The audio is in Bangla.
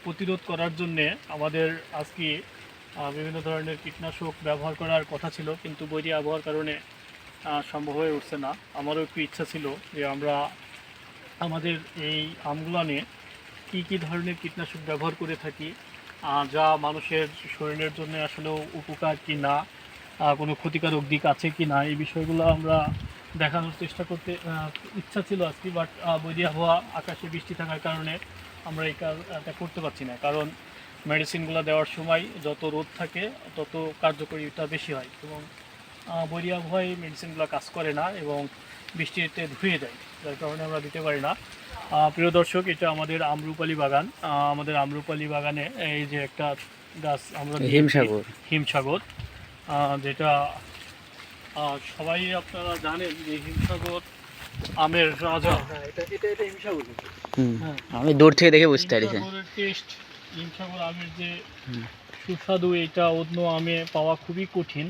প্রতিরোধ করার জন্যে আমাদের আজকে বিভিন্ন ধরনের কীটনাশক ব্যবহার করার কথা ছিল, কিন্তু বৈরী আবহাওয়ার কারণে সম্ভব হয়ে উঠছে না। আমারও একটু ইচ্ছা ছিল যে আমরা আমাদের এই আমগুলানে কী কী ধরনের কীটনাশক ব্যবহার করে থাকি, যা মানুষের শরীরের জন্য আসলেও উপকার কি না, কোনো ক্ষতিকারক দিক আছে কি না, এই বিষয়গুলো আমরা দেখানোর চেষ্টা করতে ইচ্ছা ছিল আজকে। বাট বৈরী আবহাওয়া, আকাশে বৃষ্টি থাকার কারণে আমরা এই কাজটা করতে পারছি না। কারণ মেডিসিনগুলো দেওয়ার সময় যত রোদ থাকে তত কার্যকরিতা বেশি হয়, এবং বৈরী আবহাওয়ায় মেডিসিনগুলো কাজ করে না এবং বৃষ্টিতে ধুয়ে যায়, যার কারণে আমরা দিতে পারি না। প্রিয় দর্শক, এটা আমাদের আম্রপালি বাগান। আমাদের আম্রপালি বাগানে এই যে একটা গাছ আমরা হিমসাগর। হিমসাগর, যেটা সবাই আপনারা জানেন যে হিমসাগর আমের রাজা। এটা হিমসাগর। হ্যাঁ, আমি দূর থেকে দেখে বুঝতে পারছি। হিমসাগরের টেস্ট, হিমসাগর আমের যে সুস্বাদু, এটা অন্য আমে পাওয়া খুবই কঠিন।